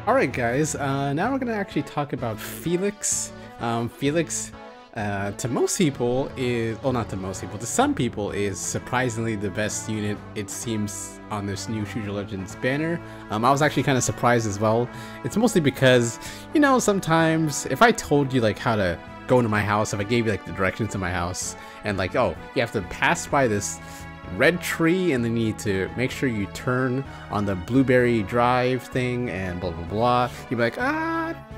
Alright guys, now we're gonna actually talk about Felix. Felix, to most people is, well not to most people, to some people is surprisingly the best unit it seems on this new Shooter Legends banner. I was actually kind of surprised as well. It's mostly because, you know, sometimes if I told you like how to go into my house, if I gave you like the directions to my house and like, oh, you have to pass by this red tree and then you need to make sure you turn on the blueberry drive thing and blah blah blah, you'd be like,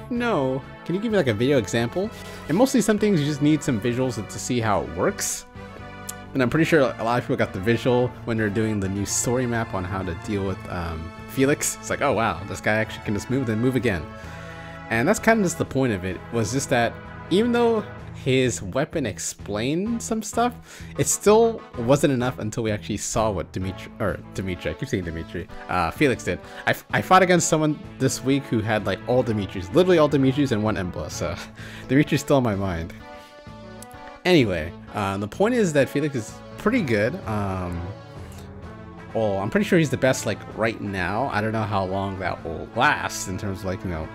no, can you give me like a video example? And mostly some things you just need some visuals to see how it works, and I'm pretty sure a lot of people got the visual when they're doing the new story map on how to deal with Felix. It's like, oh wow, this guy actually can just move then move again. And that's kind of just the point of it, was just that even though his weapon explained some stuff, it still wasn't enough until we actually saw what Dimitri, I keep saying Dimitri, Felix did. I fought against someone this week who had like all Dimitris, literally all Dimitris and one Embla, so Dimitri's still in my mind. Anyway, the point is that Felix is pretty good. Well, I'm pretty sure he's the best like right now. I don't know how long that will last in terms of like, you know,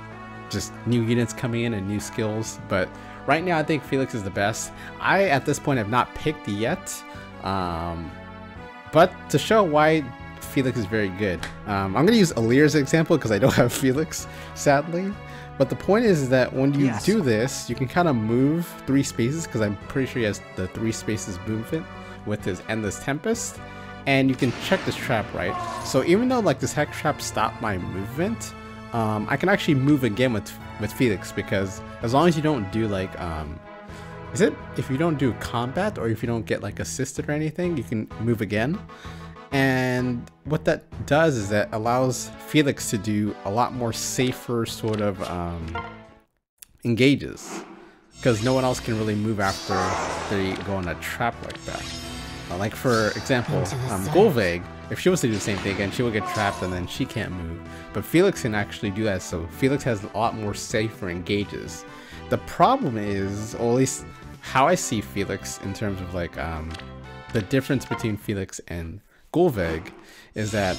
just new units coming in and new skills, but right now I think Felix is the best. I at this point have not picked yet, but to show why Felix is very good, I'm gonna use Alir as an example because I don't have Felix, sadly. But the point is that when you do this, you can kind of move 3 spaces, because I'm pretty sure he has the 3 spaces movement with his Endless Tempest, and you can check this trap, right? So even though like this hex trap stopped my movement, I can actually move again with Felix, because as long as you don't do like, is it if you don't do combat or if you don't get like assisted or anything, you can move again. And what that does is that allows Felix to do a lot more safer sort of engages, because no one else can really move after they go in a trap like that. Like for example, Golveg, if she was to do the same thing again, she will get trapped and then she can't move. But Felix can actually do that, so Felix has a lot more safer engages. The problem is, or at least how I see Felix in terms of like the difference between Felix and Golveg, is that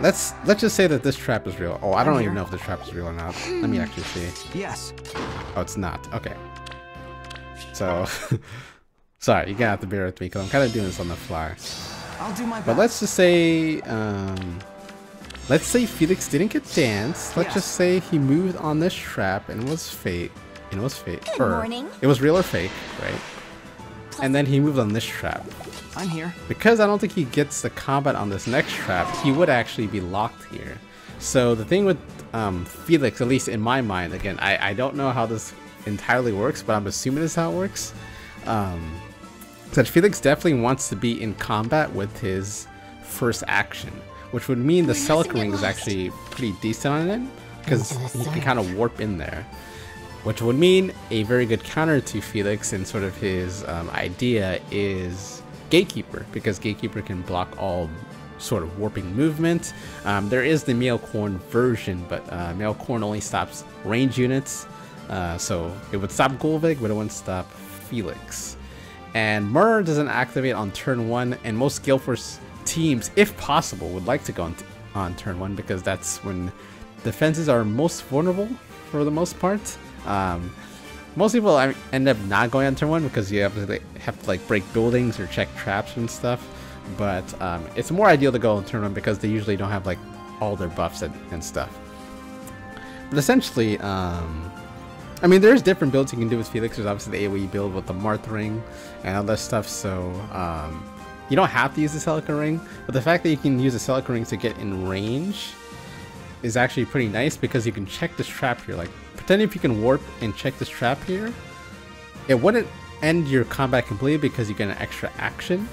let's just say that this trap is real. Oh, I don't even know if this trap is real or not. Let me actually see. Yes. Oh, it's not. Okay. So sorry, you're gonna have to bear with me because I'm kind of doing this on the fly. I'll do my best. But let's just say Felix didn't get danced. Let's just say he moved on this trap and it was fake. And it was fake. Good morning. It was real or fake, right? And then he moved on this trap. I'm here. Because I don't think he gets the combat on this next trap, he would actually be locked here. So the thing with Felix, at least in my mind, again, I don't know how this entirely works, but I'm assuming this is how it works. That Felix definitely wants to be in combat with his first action, which would mean the Celica ring is actually pretty decent on it, because he can kind of warp in there, which would mean a very good counter to Felix and sort of his idea is Gatekeeper, because Gatekeeper can block all sort of warping movement. There is the Mailcorn version, but Mailcorn only stops range units, so it would stop Golveg, but it wouldn't stop Felix. And Myrrh doesn't activate on turn 1, and most Gale Force teams, if possible, would like to go on turn 1, because that's when defenses are most vulnerable for the most part. Most people end up not going on turn 1 because you have to like break buildings or check traps and stuff. But it's more ideal to go on turn 1 because they usually don't have like all their buffs and stuff. But essentially, I mean, there's different builds you can do with Felix. There's obviously the AoE build with the Marth ring and all that stuff, so you don't have to use the Celica ring, but the fact that you can use the Celica ring to get in range is actually pretty nice, because you can check this trap here. Like, pretend if you can warp and check this trap here, it wouldn't end your combat completely because you get an extra action.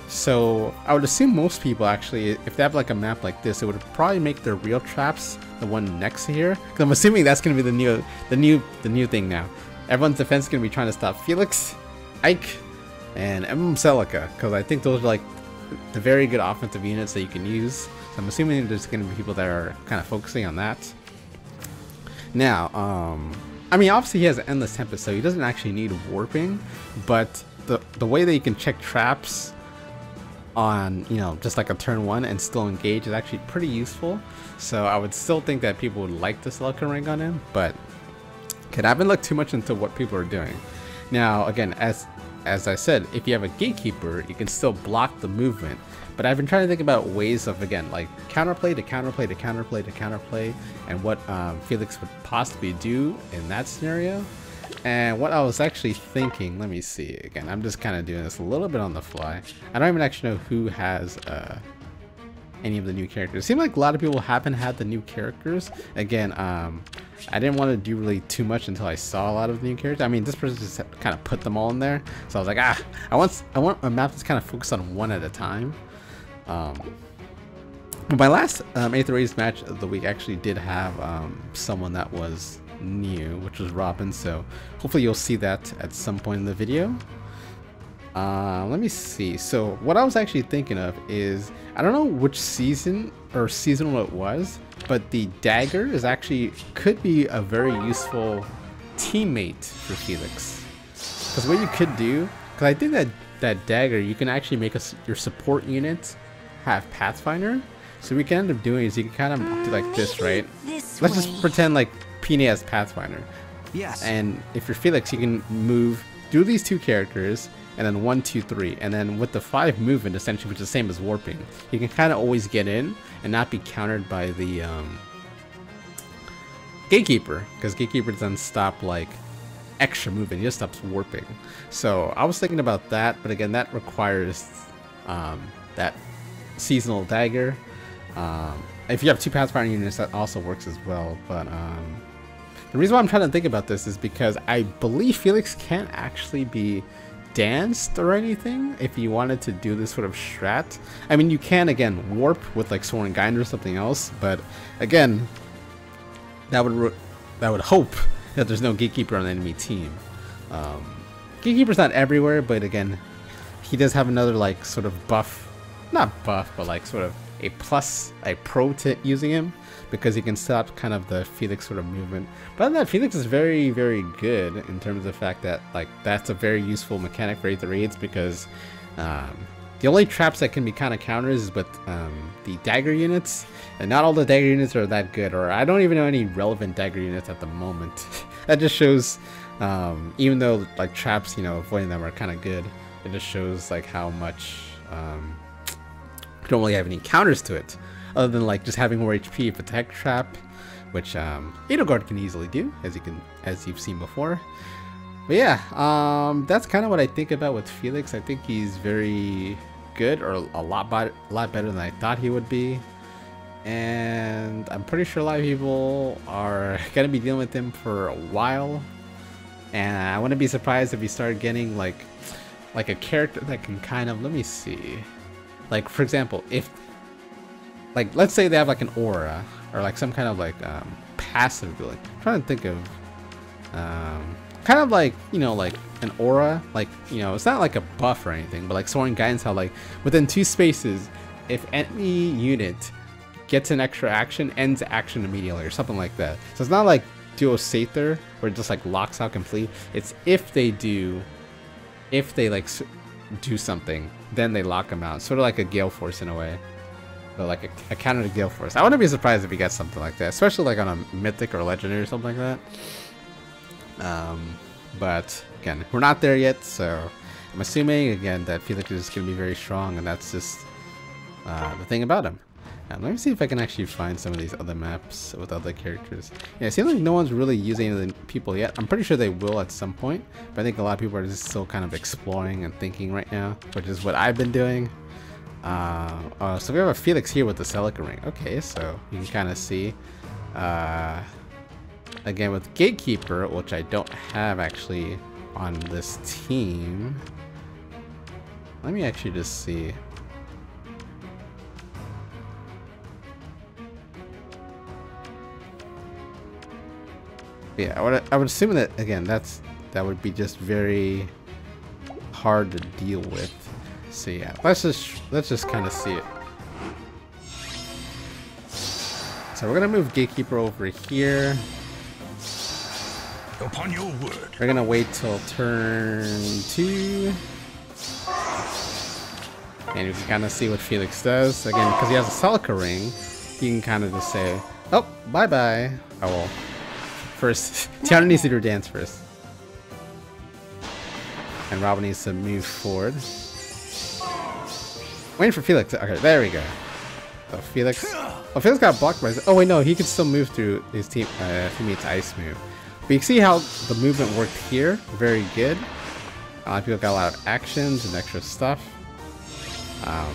So I would assume most people actually, if they have like a map like this, it would probably make their real traps the one next to here. Because I'm assuming that's gonna be the new thing now. Everyone's defense is gonna be trying to stop Felix, Ike, and Celica, because I think those are like the very good offensive units that you can use. So I'm assuming there's gonna be people that are kind of focusing on that. Now, I mean, obviously he has an Endless Tempest, so he doesn't actually need warping, but the way that you can check traps on, you know, just like a turn 1 and still engage is actually pretty useful. So I would still think that people would like the Celica Ring on him, but I haven't looked too much into what people are doing. Now, again, as I said, if you have a Gatekeeper, you can still block the movement. But I've been trying to think about ways of, again, like counterplay to counterplay to counterplay to counterplay, and what Felix would possibly do in that scenario. And what I was actually thinking, let me see, again, I'm just kind of doing this a little bit on the fly. I don't even actually know who has any of the new characters. It seems like a lot of people haven't had the new characters. Again, I didn't want to do really too much until I saw a lot of the new characters. I mean, this person just kind of put them all in there. So I was like, I want a map that's kind of focused on one at a time. My last Aether Raids match of the week actually did have someone that was new, which was Robin, so hopefully you'll see that at some point in the video. Let me see. So what I was actually thinking of is, I don't know which season or seasonal it was, but the dagger is actually could be a very useful teammate for Felix. Because what you could do, because I think that dagger, you can actually make your support unit have Pathfinder. So what we can end up doing is you can kind of do like this, right? Let's just pretend like Pina has Pathfinder. Yes. And if you're Felix, you can move, do these 2 characters, and then 1, 2, 3, and then with the 5 movement, essentially, which is the same as warping, you can kind of always get in and not be countered by the Gatekeeper, because Gatekeeper doesn't stop like extra movement; he just stops warping. So I was thinking about that, but again, that requires that seasonal dagger. If you have 2 Pathfinder units, that also works as well. But the reason why I'm trying to think about this is because I believe Felix can't actually be danced or anything if you wanted to do this sort of strat. I mean, you can, again, warp with like Soaring Guide or something else, but again, that would hope that there's no Gatekeeper on the enemy team. Gatekeeper's not everywhere, but again, he does have another like sort of buff, not buff, but like sort of a pro to using him, because he can stop kind of the Felix sort of movement. But other than that, Felix is very, very good in terms of the fact that like that's a very useful mechanic for Aether Raids, because the only traps that can be kind of counters is with the dagger units, and not all the dagger units are that good, or I don't even know any relevant dagger units at the moment. That just shows, even though like traps, you know, avoiding them are kind of good, it just shows like how much you don't really have any counters to it, other than like just having more HP, protect trap, which Edelgard can easily do, as you've seen before. But yeah, that's kind of what I think about with Felix. I think he's very good, or a lot better than I thought he would be, and I'm pretty sure a lot of people are gonna be dealing with him for a while. And I wouldn't be surprised if he started getting like a character that can kind of, let me see. Like, for example, if, like, let's say they have like an aura, or like some kind of like passive ability. I'm trying to think of kind of like, you know, like an aura, like, you know, it's not like a buff or anything, but like Soaring Guidance, how like within 2 spaces, if any unit gets an extra action, ends action immediately, or something like that. So it's not like Duo Sather, where it just like locks out complete. It's if they like do something, then they lock them out. Sort of like a Gale Force in a way, but like a counter to Gale Force. I wouldn't be surprised if he gets something like that, especially like on a Mythic or Legendary or something like that. But again, we're not there yet, so I'm assuming again that Felix is going to be very strong, and that's just the thing about him. Let me see if I can actually find some of these other maps with other characters. Yeah, it seems like no one's really using any of the people yet. I'm pretty sure they will at some point, but I think a lot of people are just still kind of exploring and thinking right now, which is what I've been doing. So we have a Felix here with the Celica Ring. Okay, so you can kind of see. Again, with Gatekeeper, which I don't have actually on this team. Let me actually just see. Yeah, I would assume that, again, that would be just very hard to deal with. So yeah, let's just kind of see it. So we're gonna move Gatekeeper over here. Upon your word. We're gonna wait till turn 2. And you can kind of see what Felix does. Again, because he has a Celica ring, you can kind of just say, oh, bye-bye. Oh, well. First, Tiana needs to do her dance first. And Robin needs to move forward. Waiting for Felix. Okay, there we go. So Felix... Oh, Felix got blocked by his... Oh, wait, no. He can still move through his teammate's ice move. But you can see how the movement worked here. Very good. A lot of people got a lot of actions and extra stuff. I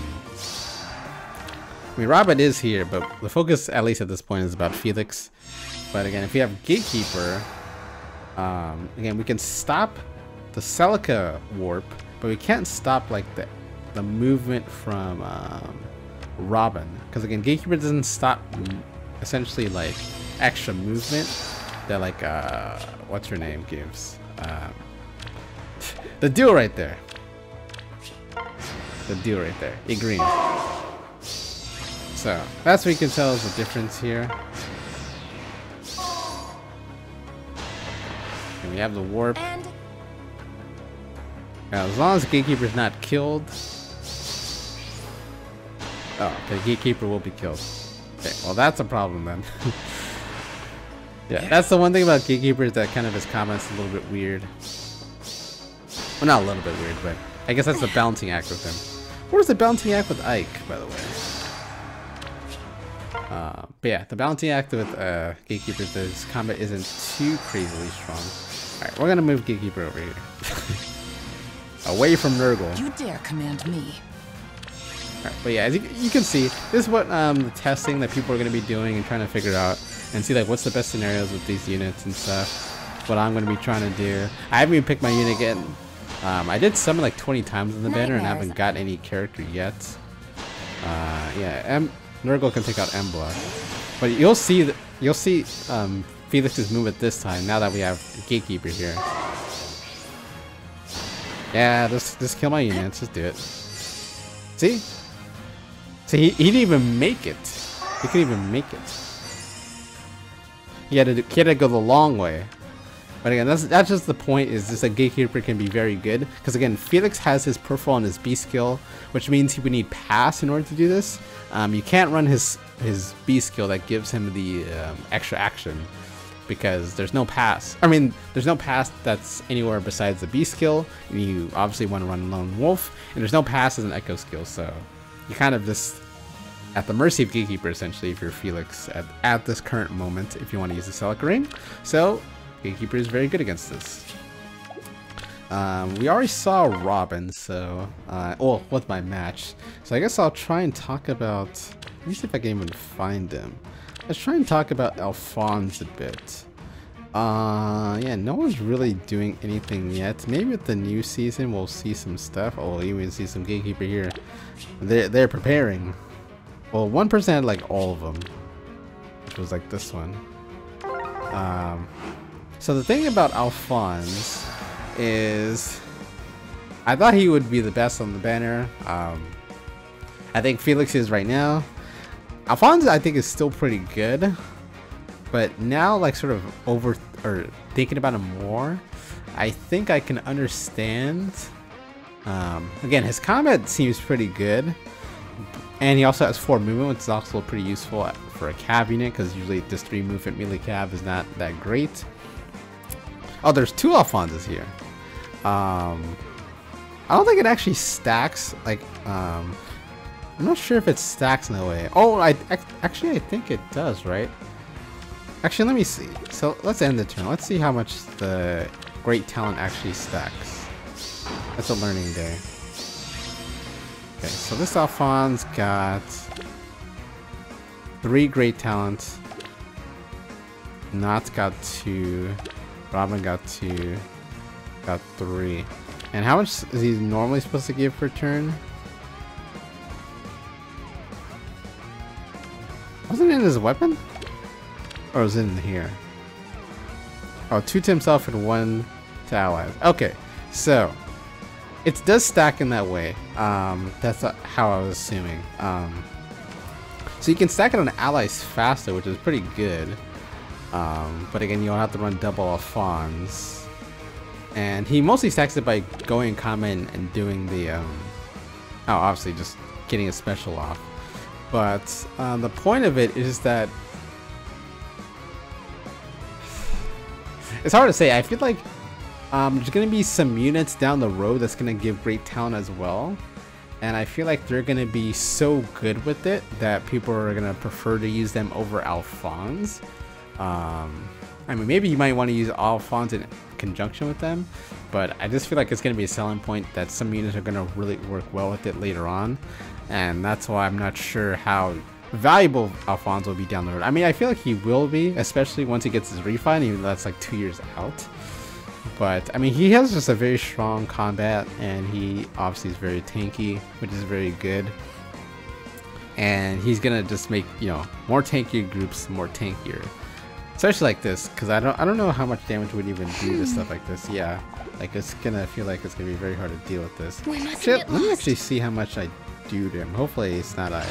mean, Robin is here, but the focus, at least at this point, is about Felix. But again, if we have Gatekeeper, again, we can stop the Celica warp, but we can't stop like the movement from Robin, because again, Gatekeeper doesn't stop essentially like extra movement that like what's her name gives. The duel right there. The duel right there. Green. So that's what you can tell is the difference here. And we have the warp. Now, as long as Gatekeeper's not killed. Oh, the Gatekeeper will be killed. Okay, well that's a problem then. Yeah, that's the one thing about Gatekeeper is that kind of his comments a little bit weird. Well, not a little bit weird, but I guess that's the balancing act with him. What was the balancing act with Ike, by the way? But yeah, the balancing act with Gatekeeper, his combat isn't too crazily strong. Alright, we're gonna move Gatekeeper over here. Away from Nurgle. You dare command me. Alright, but yeah, as you can see, this is what the testing that people are gonna be doing and trying to figure out and see like what's the best scenarios with these units and stuff. What I'm gonna be trying to do. I haven't even picked my unit yet. I did summon like 20 times in the banner and I haven't got any character yet. Yeah, Nurgle can take out M-Block. But you'll see Felix's movement this time now that we have Gatekeeper here. Yeah, just kill my units, just do it. See? See, he didn't even make it. He couldn't even make it. He had to go the long way. But again, that's just the point, is just that Gatekeeper can be very good. Because again, Felix has his peripheral and his B skill, which means he would need pass in order to do this. You can't run his B skill that gives him the extra action, because there's no pass. I mean, there's no pass that's anywhere besides the B skill. You obviously want to run Lone Wolf, and there's no pass as an Echo skill, so you're kind of just at the mercy of Gatekeeper, essentially, if you're Felix at this current moment, if you want to use the Celica ring. So Gatekeeper is very good against this. We already saw Robin, so well, with my match. So I guess I'll try and talk about. Let me see if I can even find him. Let's try and talk about Alfonse a bit. Yeah, no one's really doing anything yet. Maybe with the new season we'll see some stuff. Oh, we'll even see some Gatekeeper here. They're preparing. Well, one person had like all of them, which was like this one. So the thing about Alfonse is, I thought he would be the best on the banner. I think Felix is right now. Alfonse, I think, is still pretty good, but now, like, sort of thinking about him more, I think I can understand. Again, his combat seems pretty good, and he also has 4 movement, which is also pretty useful for a cav unit, because usually this 3 movement melee cav is not that great. Oh, there's 2 Alfonses here. I don't think it actually stacks. Like, I'm not sure if it stacks in that way. Oh, actually I think it does, right? Actually, let me see. So let's end the turn. Let's see how much the Great Talent actually stacks. That's a learning day. Okay, so this Alfonse got 3 Great Talent. Knott's got 2. Robin got 2. Got 3. And how much is he normally supposed to give per turn? Wasn't it in his weapon? Or was it in here? Oh, 2 to himself and 1 to allies. Okay, so it does stack in that way. That's how I was assuming. So you can stack it on allies faster, which is pretty good. But again, you'll have to run double Alfonse. And he mostly stacks it by going in combat and doing the Oh, obviously just getting a special off. But the point of it is that it's hard to say. I feel like there's going to be some units down the road that's going to give great talent as well. And I feel like they're going to be so good with it that people are going to prefer to use them over Alfonse. I mean, maybe you might want to use Alfonse in conjunction with them, but I just feel like it's going to be a selling point that some units are going to really work well with it later on. And that's why I'm not sure how valuable Alfonse will be down the road. I mean, I feel like he will be, especially once he gets his refine, even though that's like 2 years out. But I mean, he has just a very strong combat, and he obviously is very tanky, which is very good. And he's gonna just make, you know, more tankier groups more tankier, especially like this, because I don't know how much damage would even do to stuff like this. Yeah, like it's gonna feel like it's gonna be very hard to deal with this. Let me actually see how much I do to him. Hopefully it's not a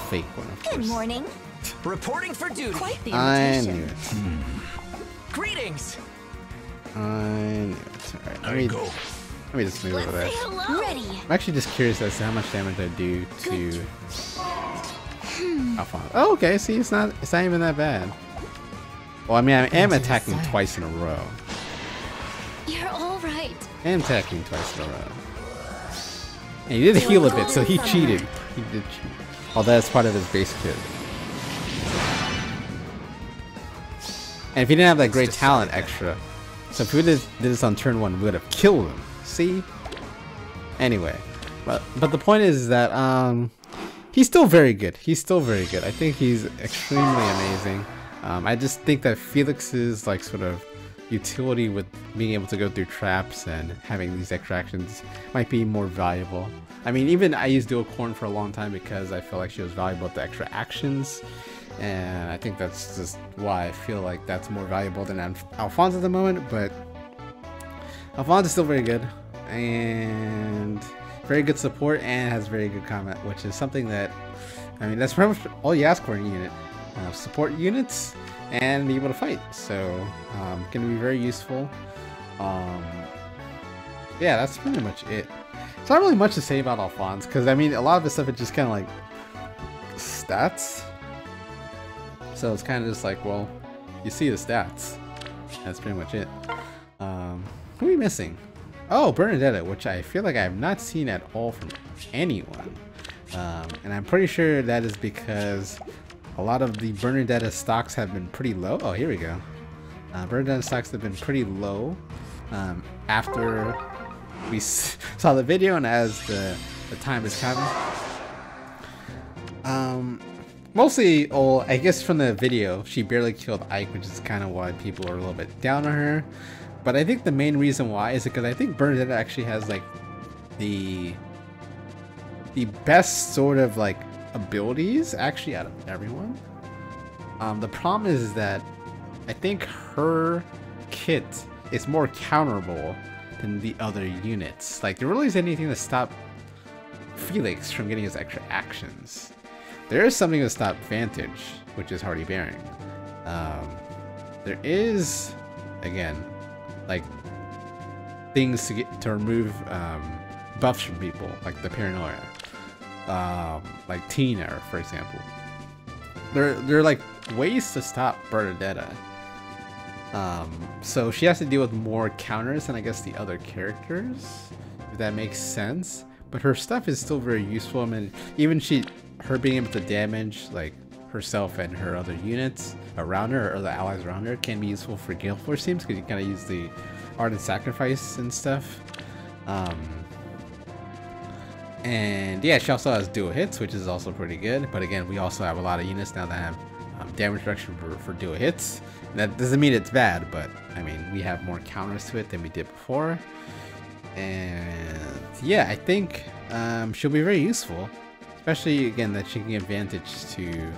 fake one, of course. Good morning. Reporting for duty. Quite the I invitation. knew it. Greetings. I knew it. Alright, let me just move over Let's there. say hello. Ready. I'm actually just curious as to how much damage I do to Alfonse. Oh, okay. See, it's not even that bad. Well, I mean, I am attacking twice in a row. You're all right. I am attacking twice in a row. And he did heal a bit, so he cheated. He did cheat. Although that's part of his base kit. And if he didn't have that great talent extra, so if we did this on turn 1, we would have killed him. See? Anyway, but the point is that he's still very good. He's still very good. I think he's extremely amazing. I just think that Felix's like sort of utility with being able to go through traps and having these extra actions might be more valuable. I mean, even I used Dual Corn for a long time because I felt like she was valuable with the extra actions. And I think that's just why I feel like that's more valuable than Alfonse at the moment. But Alfonse is still very good, and very good support, and has very good combat, which is something that, I mean, that's pretty much all you ask for in a unit. Support units and be able to fight. So gonna be very useful. Yeah, that's pretty much it. It's not really much to say about Alfonse, because I mean, a lot of his stuff is just kind of like stats. So it's kind of just like, well, you see the stats. That's pretty much it. Who are we missing? Oh, Bernadetta, which I feel like I have not seen at all from anyone. And I'm pretty sure that is because a lot of the Bernadetta stocks have been pretty low. Oh, here we go. Bernadetta stocks have been pretty low after we saw the video and as the time is coming. Mostly, I guess from the video, she barely killed Ike, which is kind of why people are a little bit down on her. But I think the main reason why is because I think Bernadette actually has like the best sort of like abilities actually out of everyone. The problem is that I think her kit is more counterable than the other units. Like, there really isn't anything to stop Felix from getting his extra actions. There is something to stop Vantage, which is Hardy Bearing. There is, again, like things to remove buffs from people, like the Paranoia, like Tina, for example. There are like ways to stop Bernadetta. So she has to deal with more counters than I guess the other characters, if that makes sense. But her stuff is still very useful. I mean, even her being able to damage like herself and her other units around her, or the allies around her, can be useful for Gale Force teams because you kind of use the Ardent Sacrifice and stuff. And yeah, she also has dual hits, which is also pretty good. But again, we also have a lot of units now that have damage reduction for dual hits. And that doesn't mean it's bad, but I mean, we have more counters to it than we did before. And yeah, I think she'll be very useful, especially again that she can give advantage to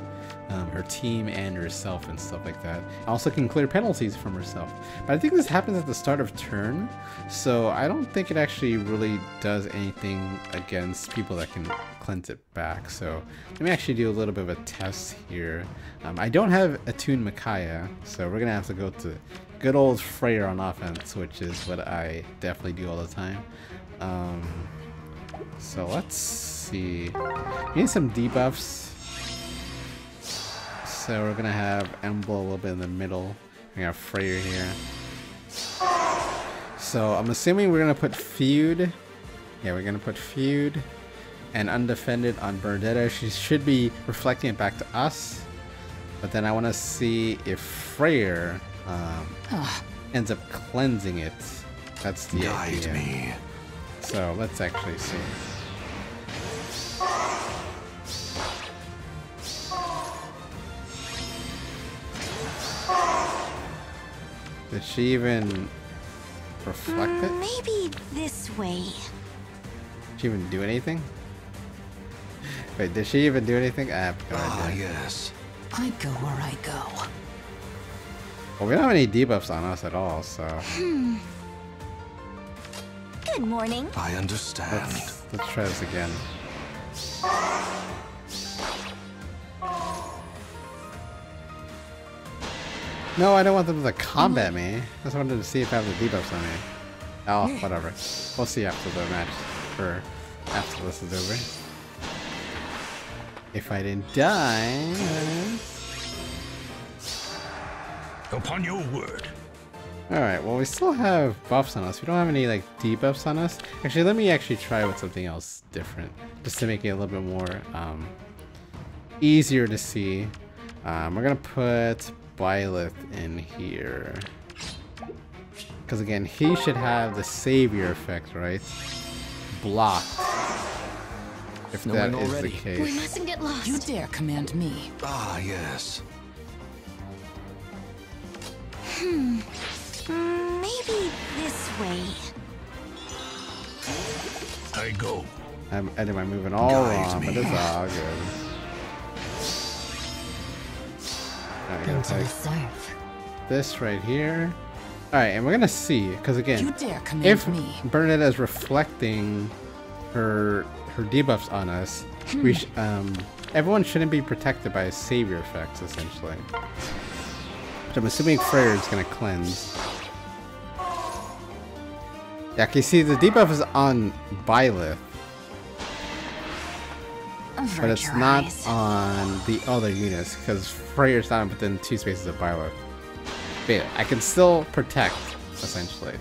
her team and herself and stuff like that. Also can clear penalties from herself. But I think this happens at the start of turn, so I don't think it actually really does anything against people that can cleanse it back. So let me actually do a little bit of a test here. I don't have Attuned Micaiah, so we're gonna have to go to good old Freyr on offense, which is what I definitely do all the time. So let's see. We need some debuffs. So we're gonna have Emble a little bit in the middle. We got Freyr here. So I'm assuming we're gonna put Feud. Yeah, we're gonna put Feud and Undefended on Bernadetta. She should be reflecting it back to us. But then I want to see if Freyr ends up cleansing it. That's the idea. Me. So let's actually see. Did she even reflect it? Maybe this way. Did she even do anything? Wait, did she even do anything? I have no idea. Yes. I go where I go. Well, we don't have any debuffs on us at all, so... Good morning. I understand. Let's try this again. No, I don't want them to combat me. I just wanted to see if I have the debuffs on me. Oh, whatever. We'll see after the match. Or after this is over. If I didn't die... Upon your word. Alright, well we still have buffs on us. We don't have any like debuffs on us. Actually, let me actually try with something else different. Just to make it a little bit more easier to see. We're gonna put Byleth in here. Because again, he should have the savior effect, right? Blocked. If that is the case. We mustn't get lost. You dare command me. Ah, yes. Maybe this way. I go. I'm editing my moving all wrong, but it's all good. Alright, I'm gonna take this right here. Alright, and we're gonna see, because again, You dare command if me. Bernadetta is reflecting her debuffs on us, we everyone shouldn't be protected by savior effects, essentially. Which I'm assuming Freyr is gonna cleanse. Yeah, okay, see, the debuff is on Byleth, but it's not on the other units, because Freyr's not within 2 spaces of Byleth. But yeah, I can still protect, essentially.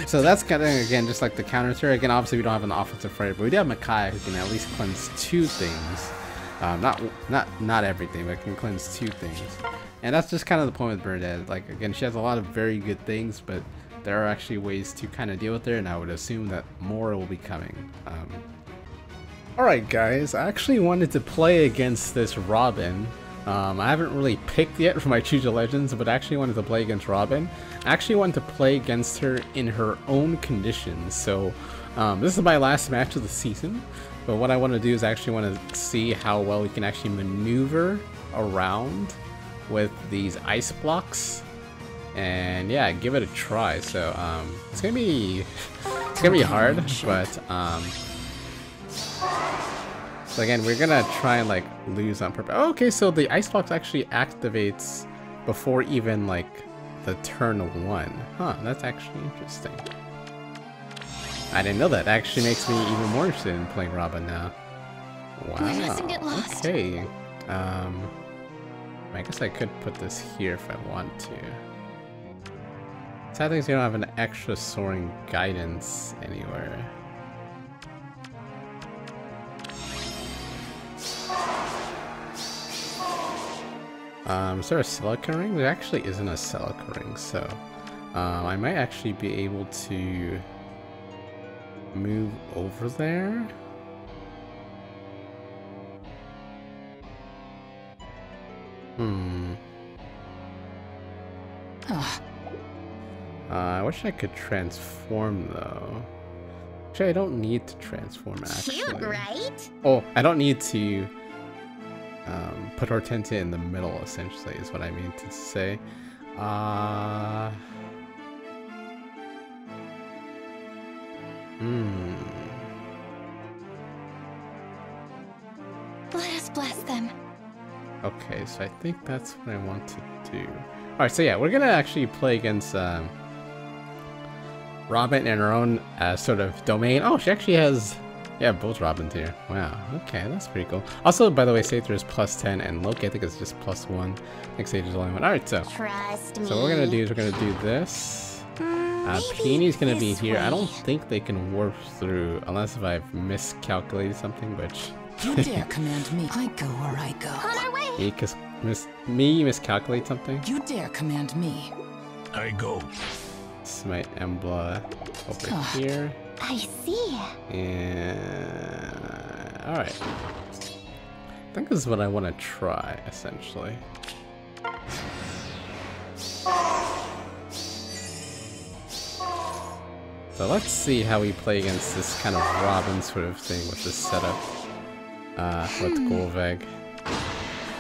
So that's kind of, again, just like the counter to her. Again, obviously we don't have an offensive Freyr, but we do have Micaiah who can at least cleanse 2 things. Not everything, but can cleanse 2 things. And that's just kind of the point with Bernadette. Like, again, she has a lot of very good things, but there are actually ways to kind of deal with her, and I would assume that more will be coming. Alright guys, I actually wanted to play against this Robin. I haven't really picked yet for my Choose Your Legends, but I actually wanted to play against Robin. I actually wanted to play against her in her own conditions, so this is my last match of the season. But what I want to do is actually want to see how well we can actually maneuver around with these ice blocks, and yeah, give it a try. So it's gonna be hard, but so again, we're gonna try and like lose on purpose. Oh, okay, so the ice blocks actually activates before even like the turn 1. Huh, that's actually interesting. I didn't know that. Actually makes me even more interested in playing Robin now. Wow. We mustn't get lost. Okay. I guess I could put this here if I want to. Sad thing is you don't have an extra soaring guidance anywhere. Is there a Celica ring? There actually isn't a Celica ring, so I might actually be able to move over there. I wish I could transform though. Actually, I don't need to transform actually. Cute, right? Oh, I don't need to put Hortensia in the middle, essentially, is what I mean to say. Let us bless them. Okay, so I think that's what I want to do. Alright, so yeah, we're gonna actually play against Robin in her own sort of domain. Oh, she actually has, yeah, both Robins here. Wow, okay, that's pretty cool. Also, by the way, Aether is +10, and Loki I think is just +1. I think Sage is only 1. Alright, so what we're gonna do is we're gonna do this. Peony's gonna be here. I don't think they can warp through unless if I've miscalculated something, which You dare command me. I go where I go. On our way. because miscalculate something. You dare command me. I go. This is my Embla over here. I see. And alright. I think this is what I want to try, essentially. So let's see how we play against this kind of Robin sort of thing with this setup. With Golveg.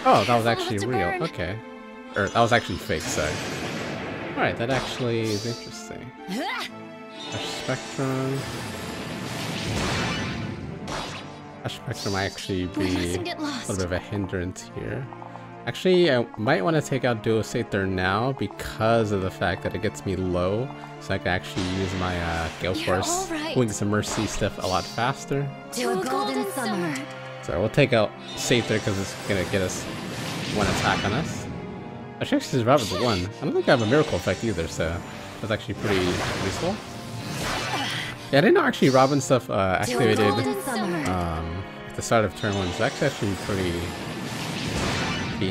Oh, that was actually real. Okay. Or that was actually fake, sorry. Alright, that actually is interesting. Ash Spectrum. Ash Spectrum might actually be a little bit of a hindrance here. Actually, I might want to take out Duo Aether now because of the fact that it gets me low, so I can actually use my Gale Force Wings of Mercy stuff a lot faster. To a golden summer. So we'll take out Aether because it's gonna get us one attack on us. Actually, this is Robin's 1. I don't think I have a miracle effect either, so that's actually pretty useful. Yeah, I didn't know actually Robin stuff activated at the start of turn 1, so that's actually pretty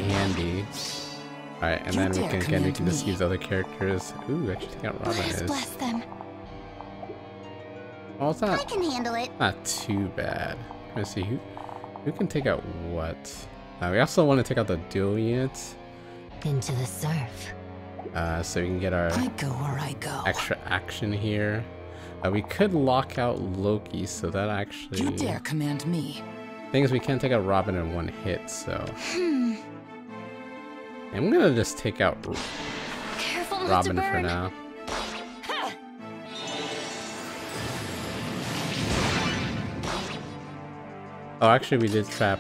handy. Alright, and then we can just use other characters. Ooh, actually take out Robin is. Bless them. Oh, it's I can handle it. not too bad. Let's see who can take out what. We also want to take out the dual units. Into the surf. So we can get our I go where I go. extra action here. We could lock out Loki, so that actually. You dare command me. Thing is, we can't take out Robin in one hit, so. I'm gonna just take out Careful not Robin to for burn. now. Oh, actually, we did trap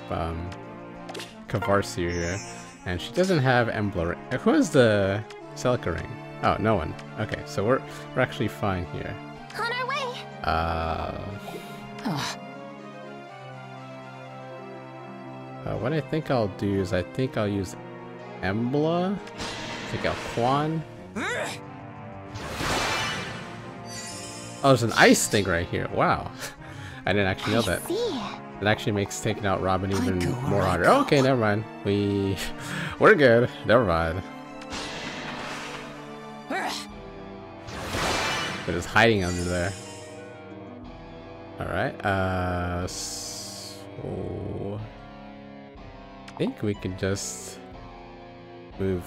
Kavarsi here, and she doesn't have Embla ring. Who has the Celica ring? Oh, no one. Okay, so we're actually fine here. On our way. What I think I'll do is I think I'll use Embla, take out Quan. Oh, there's an ice thing right here. Wow. I didn't actually know that. It actually makes taking out Robin even more harder. Oh, okay, never mind. We're good. Never mind. But it's hiding under there. Alright, so I think we can just move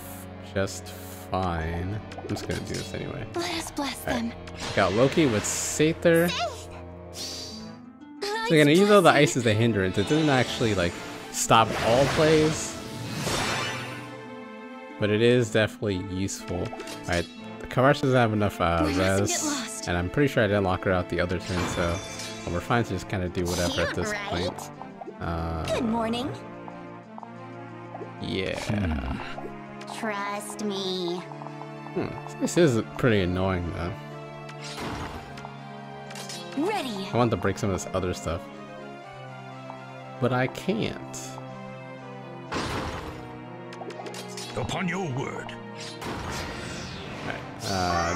just fine. I'm just gonna do this anyway. Let us bless them. Got Loki with Aether. So again, even though the ice is a hindrance, it doesn't actually like stop all plays, but it is definitely useful. Alright, the Kavarsha doesn't have enough res, and I'm pretty sure I didn't lock her out the other turn, so we're fine to just kind of do whatever at this point. Good morning. Yeah. Trust me. This is pretty annoying though. Ready. I want to break some of this other stuff, but I can't. Upon your word.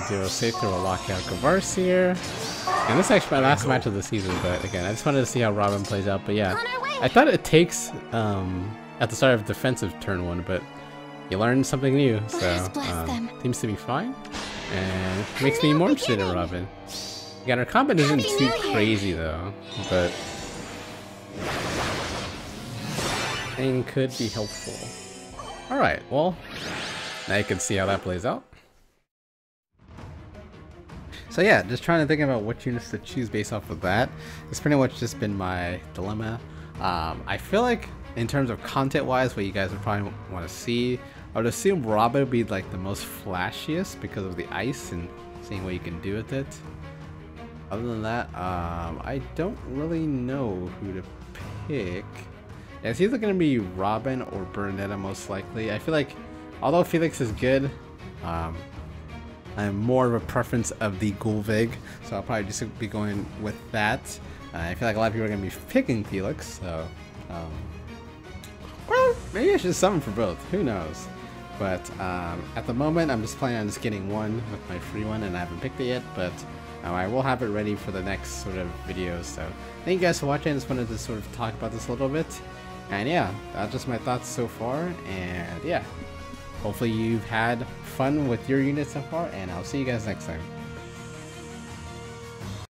Duo Aether will lock out Gavarsier. And this is actually my last match of the season, but again, I just wanted to see how Robin plays out. But yeah, I thought it takes at the start of defensive turn 1, but you learn something new, so seems to be fine. And it makes me more interested in Robin. Again, her combat isn't too crazy though, but thing could be helpful. Alright, well, now you can see how that plays out. So yeah, just trying to think about what units to choose based off of that. It's pretty much just been my dilemma. I feel like in terms of content wise, what you guys would probably want to see, I would assume Robin would be like the most flashiest because of the ice and seeing what you can do with it. Other than that, I don't really know who to pick. Yeah, it's either going to be Robin or Bernetta most likely. I feel like, although Felix is good, I I'm more of a preference of the Gulvig, so I'll probably just be going with that. I feel like a lot of people are going to be picking Felix, so... well, maybe I should summon for both, who knows. But at the moment, I'm just planning on just getting one with my free one, and I haven't picked it yet, but I will have it ready for the next sort of video. So thank you guys for watching. I just wanted to sort of talk about this a little bit. And yeah, that's just my thoughts so far. And yeah, hopefully you've had fun with your unit so far, and I'll see you guys next time.